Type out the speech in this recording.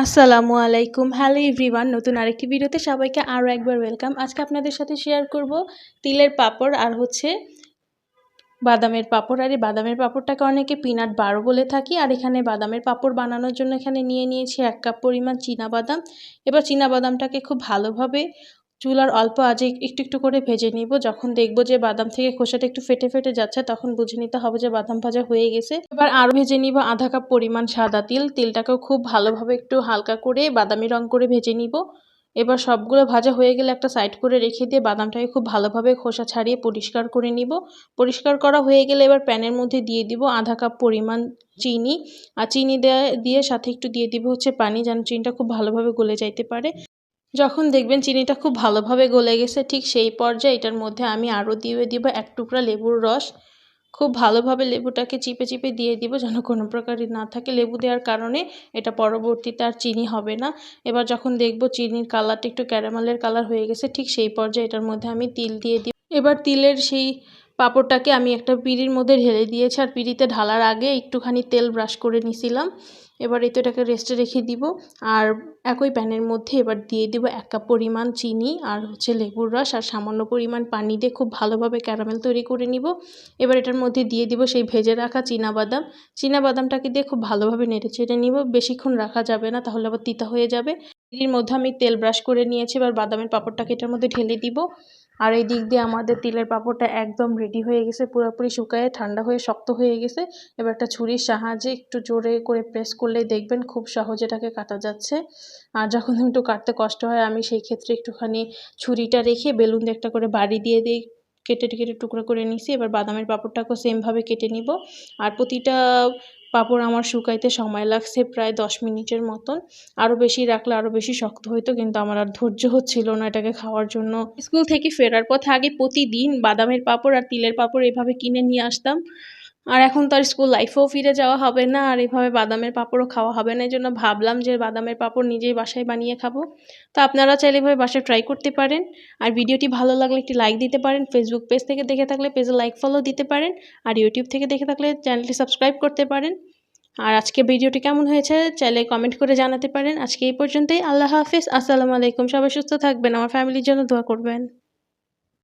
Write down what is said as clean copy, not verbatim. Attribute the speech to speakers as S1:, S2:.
S1: আসসালামু আলাইকুম। Hello everyone, নতুন আরেকটি ভিডিওতে সবাইকে আরও একবার ওয়েলকাম। আজকে আপনাদের সাথে শেয়ার করব তিলের পাঁপড় আর বাদামের পাঁপড়। আর এই বাদামের পাঁপড়টাকে অনেকে পিনাট বারো বলে থাকি। আর এখানে বাদামের পাঁপড় বানানোর জন্য এখানে নিয়েছি 1 কাপ পরিমাণ চীনাবাদাম। এবার চীনাবাদামটাকে খুব ভালোভাবে চুলার অল্প আঁচে একটু একটু করে ভেজে নিব। যখন দেখব যে বাদাম থেকে খোসাটা একটু ফেটে ফেটে যাচ্ছে, তখন বুঝে নিতে হবে যে বাদাম ভাজা হয়ে গেছে। এবার আরও ভেজে নিব আধা কাপ পরিমাণ সাদা তিল। তিলটাকেও খুব ভালোভাবে একটু হালকা করে বাদামি রং করে ভেজে নিব। এবার সবগুলো ভাজা হয়ে গেলে একটা সাইড করে রেখে দিয়ে বাদামটাকে খুব ভালোভাবে খোসা ছাড়িয়ে পরিষ্কার করে নিব। পরিষ্কার করা হয়ে গেলে এবার প্যানের মধ্যে দিয়ে দিব আধা কাপ পরিমাণ চিনি। আর চিনি দিয়ে সাথে একটু দিয়ে দিব পানি, যেন চিনিটা খুব ভালোভাবে গলে যাইতে পারে। যখন দেখবেন চিনিটা খুব ভালোভাবে গলে গেছে, ঠিক সেই পর্যায়ে এটার মধ্যে আমি আরও দিয়ে দিব 1 টুকরা লেবুর রস। খুব ভালোভাবে লেবুটাকে চিপে চিপে দিয়ে দিব, যেন কোনো প্রকারই না থাকে। লেবু দেওয়ার কারণে এটা পরবর্তীতে আর চিনি হবে না। এবার যখন দেখব চিনির কালারটা একটু ক্যারামেলের কালার হয়ে গেছে, ঠিক সেই পর্যায়ে এটার মধ্যে আমি তিল দিয়ে দিব। এবার তিলের সেই পাঁপড়টাকে আমি একটা পিঁড়ির মধ্যে ঢেলে দিয়েছি। আর পিঁড়িতে ঢালার আগে একটুখানি তেল ব্রাশ করে নিছিলাম। এবার এটাকে রেস্টে রেখে দিব। আর একই প্যানের মধ্যে এবার দিয়ে দিব 1 কাপ পরিমাণ চিনি আর লেবুর রস আর সামান্য পরিমাণ পানি দিয়ে খুব ভালোভাবে ক্যারামেল তৈরি করে নিব। এবার এটার মধ্যে দিয়ে দিব সেই ভেজে রাখা চীনাবাদামটাকে দিয়ে খুব ভালোভাবে নেড়ে চেড়ে নিব। বেশিক্ষণ রাখা যাবে না, তাহলে আবার তিতা হয়ে যাবে। এর মধ্যে আমি তেল ব্রাশ করে নিয়েছি। এবার বাদামের পাঁপড়টাকে এটার মধ্যে ঢেলে দিব। আর এই দিক দিয়ে আমাদের তিলের পাঁপড়টা একদম রেডি হয়ে গেছে, পুরোপুরি শুকায়ে ঠান্ডা হয়ে শক্ত হয়ে গেছে। এবার একটা ছুরির সাহায্যে একটু জোরে করে প্রেস করলেই দেখবেন খুব সহজে এটাকে কাটা যাচ্ছে। আর যখন একটু কাটতে কষ্ট হয়, আমি সেই ক্ষেত্রে একটুখানি ছুরিটা রেখে বেলুন দিয়ে একটা করে বাড়ি দিয়ে দিই, কেটে টুকরো করে নিছি। এবার বাদামের পাঁপড়টাকেও সেমভাবে কেটে নিব। আর প্রতিটা পাঁপড় আমার শুকাইতে সময় লাগছে প্রায় 10 মিনিটের মতন। আরও বেশি রাখলে আরও বেশি শক্ত হইতো, কিন্তু আমার আর ধৈর্য হচ্ছিল না এটাকে খাওয়ার জন্য। স্কুল থেকে ফেরার পথে আগে প্রতিদিন বাদামের পাঁপড় আর তিলের পাঁপড় এভাবে কিনে নিয়ে আসতাম। আর এখন তো আর স্কুল লাইফেও ফিরে যাওয়া হবে না, আর এভাবে বাদামের পাঁপড়ও খাওয়া হবে না। এই জন্য ভাবলাম যে বাদামের পাঁপড় নিজেই বাসায় বানিয়ে খাবো। তো আপনারা চাইলে এভাবে বাসায় ট্রাই করতে পারেন। আর ভিডিওটি ভালো লাগলে একটি লাইক দিতে পারেন। ফেসবুক পেজ থেকে দেখে থাকলে পেজে লাইক ফলো দিতে পারেন। আর ইউটিউব থেকে দেখে থাকলে চ্যানেলটি সাবস্ক্রাইব করতে পারেন। আর আজকে ভিডিওটি কেমন হয়েছে চাইলে কমেন্ট করে জানাতে পারেন। আজকে এই পর্যন্তই। আল্লাহ হাফেজ। আসসালামু আলাইকুম। সবাই সুস্থ থাকবেন। আমার ফ্যামিলির জন্য দোয়া করবেন।